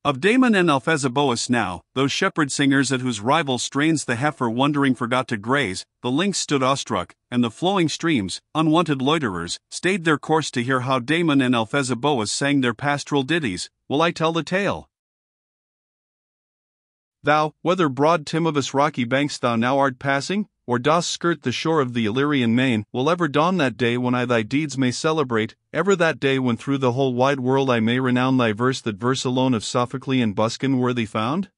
Of Damon and Alphesiboas now, those shepherd singers at whose rival strains the heifer wondering forgot to graze, the lynx stood awestruck, and the flowing streams, unwanted loiterers, stayed their course to hear how Damon and Alphesiboas sang their pastoral ditties. Will I tell the tale? Thou, whether broad Timavus rocky banks thou now art passing, or dost skirt the shore of the Illyrian main, will ever dawn that day when I thy deeds may celebrate, ever that day when through the whole wide world I may renown thy verse, that verse alone of Sophocles and Buskin worthy found?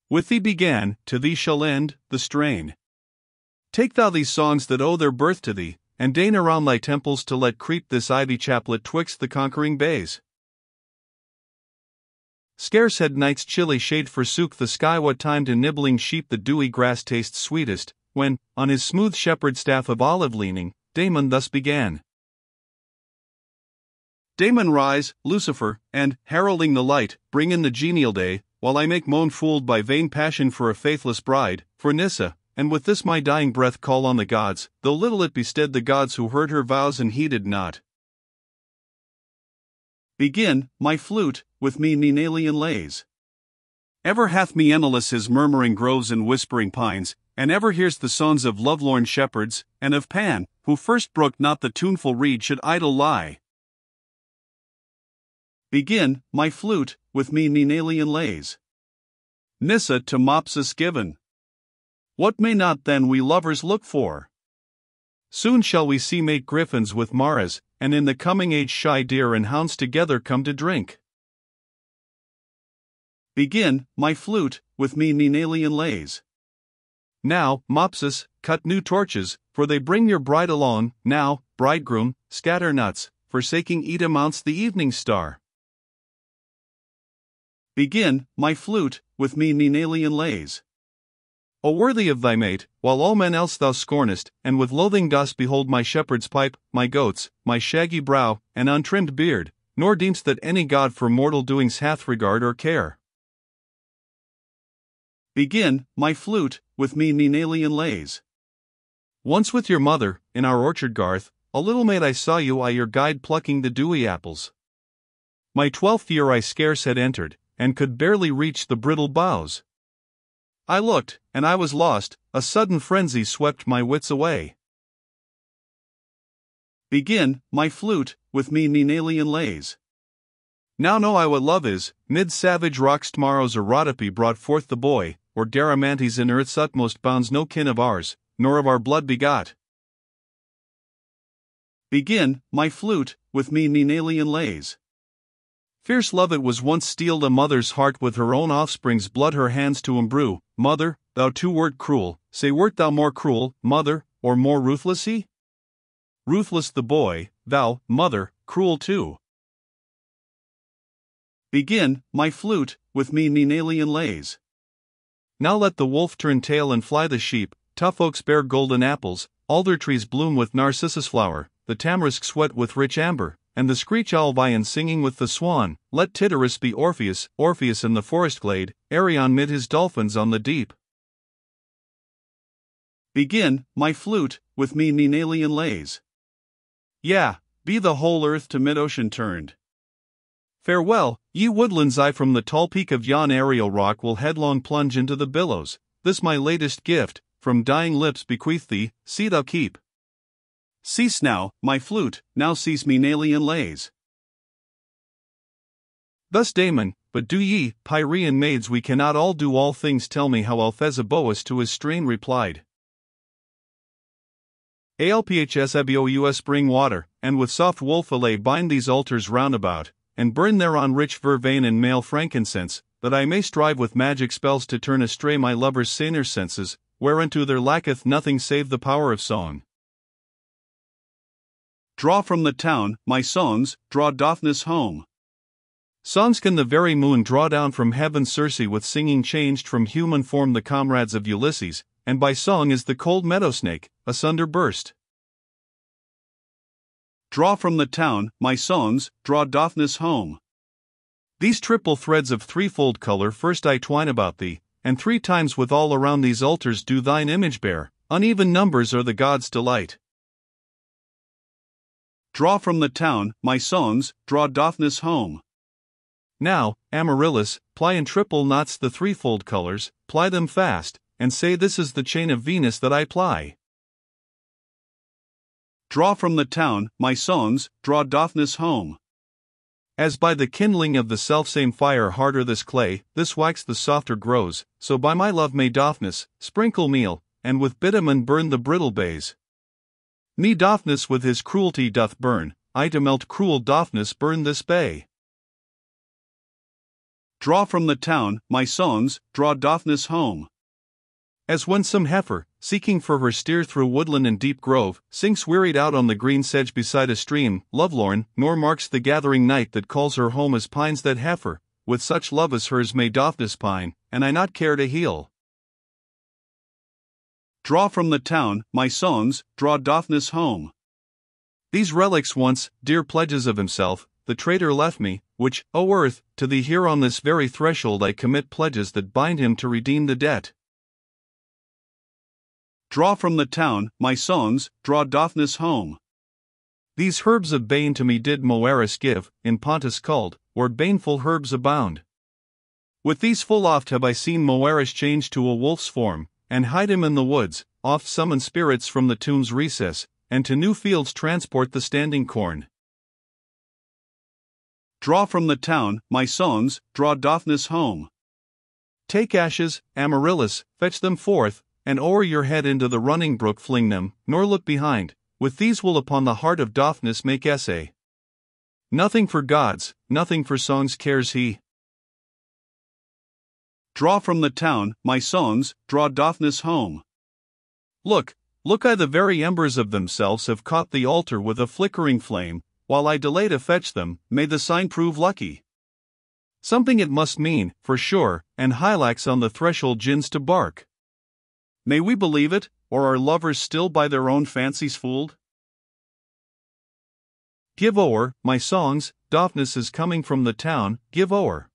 With thee began, to thee shall end, the strain. Take thou these songs that owe their birth to thee, and deign around thy temples to let creep this ivy chaplet twixt the conquering bays. Scarce had night's chilly shade forsook the sky what time to nibbling sheep the dewy grass tastes sweetest, when, on his smooth shepherd staff of olive leaning, Damon thus began. Damon rise, Lucifer, and, heralding the light, bring in the genial day, while I make moan fooled by vain passion for a faithless bride, for Nyssa, and with this my dying breath call on the gods, though little it bestead the gods who heard her vows and heeded not. Begin, my flute, with me Nenalian lays. Ever hath me Enalus his murmuring groves and whispering pines, and ever hears the songs of lovelorn shepherds, and of Pan, who first broke not the tuneful reed should idle lie. Begin, my flute, with me Nenalian lays. Nyssa to Mopsus given. What may not then we lovers look for? Soon shall we see mate griffins with maras, and in the coming age shy deer and hounds together come to drink. Begin, my flute, with me Nenalian lays. Now, Mopsus, cut new torches, for they bring your bride along. Now, bridegroom, scatter nuts, forsaking Ida mounts the evening star. Begin, my flute, with me Nenalian lays. O worthy of thy mate, while all men else thou scornest, and with loathing dost behold my shepherd's pipe, my goats, my shaggy brow, and untrimmed beard, nor deemst that any god for mortal doings hath regard or care. Begin, my flute, with me Nenalian lays. Once with your mother, in our orchard garth, a little maid I saw you your guide plucking the dewy apples. My 12th year I scarce had entered, and could barely reach the brittle boughs. I looked, and I was lost, a sudden frenzy swept my wits away. Begin, my flute, with me Nenalian lays. Now know I what love is, mid savage rocks tomorrow's Erotope brought forth the boy, or Daramantes in earth's utmost bounds no kin of ours, nor of our blood begot. Begin, my flute, with me Nenalian lays. Fierce love it was once steeled a mother's heart with her own offspring's blood her hands to imbrue. Mother, thou too wert cruel, say wert thou more cruel, mother, or more ruthlessy? Ruthless the boy, thou, mother, cruel too. Begin, my flute, with me Nenalian lays. Now let the wolf turn tail and fly the sheep, tough oaks bear golden apples, alder trees bloom with narcissus flower, the tamarisk sweat with rich amber, and the screech owl viand singing with the swan. Let Tityrus be Orpheus, Orpheus in the forest glade, Arion mid his dolphins on the deep. Begin, my flute, with me Nenalian lays. Yea, be the whole earth to mid-ocean turned. Farewell, ye woodlands, I from the tall peak of yon aerial rock will headlong plunge into the billows. This my latest gift, from dying lips bequeath thee, see thou keep. Cease now, my flute, now cease me Nenalian lays. Thus Damon, but do ye, Pyrean maids, we cannot all do all things. Tell me how Alphesiboas to his strain replied. Alphsebous bring water, and with soft wool fillet bind these altars round about, and burn thereon rich vervain and male frankincense, that I may strive with magic spells to turn astray my lover's saner senses, whereunto there lacketh nothing save the power of song. Draw from the town, my songs, draw Daphnis home. Songs can the very moon draw down from heaven. Circe with singing changed from human form the comrades of Ulysses, and by song is the cold meadow snake, asunder burst. Draw from the town, my songs, draw Daphnis home. These triple threads of threefold color first I twine about thee, and 3 times with all around these altars do thine image bear. Uneven numbers are the gods' delight. Draw from the town, my songs, draw Daphnis home. Now, Amaryllis, ply in triple knots the threefold colors, ply them fast, and say this is the chain of Venus that I ply. Draw from the town, my songs, draw Daphnis home. As by the kindling of the selfsame fire harder this clay, this wax the softer grows, so by my love may Daphnis sprinkle meal, and with bitumen burn the brittle bays. Me Daphnis with his cruelty doth burn, I to melt cruel Daphnis burn this bay. Draw from the town, my songs, draw Daphnis home. As when some heifer, seeking for her steer through woodland and deep grove, sinks wearied out on the green sedge beside a stream, lovelorn, nor marks the gathering night that calls her home as pines that heifer, with such love as hers may Daphnis pine, and I not care to heal. Draw from the town, my songs, draw Daphnis home. These relics once, dear pledges of himself, the traitor left me, which, O earth, to thee here on this very threshold I commit pledges that bind him to redeem the debt. Draw from the town, my songs, draw Daphnis home. These herbs of bane to me did Moeris give, in Pontus called, where baneful herbs abound. With these full oft have I seen Moeris change to a wolf's form, and hide him in the woods, oft summon spirits from the tomb's recess, and to new fields transport the standing corn. Draw from the town, my songs, draw Daphnis home. Take ashes, Amaryllis, fetch them forth, and o'er your head into the running brook fling them, nor look behind, with these will upon the heart of Daphnis make essay. Nothing for gods, nothing for songs cares he. Draw from the town, my songs, draw Daphnis home. Look, I the very embers of themselves have caught the altar with a flickering flame, while I delay to fetch them, may the sign prove lucky. Something it must mean, for sure, and Hylax on the threshold gins to bark. May we believe it, or are lovers still by their own fancies fooled? Give o'er, my songs, Daphnis is coming from the town, give o'er.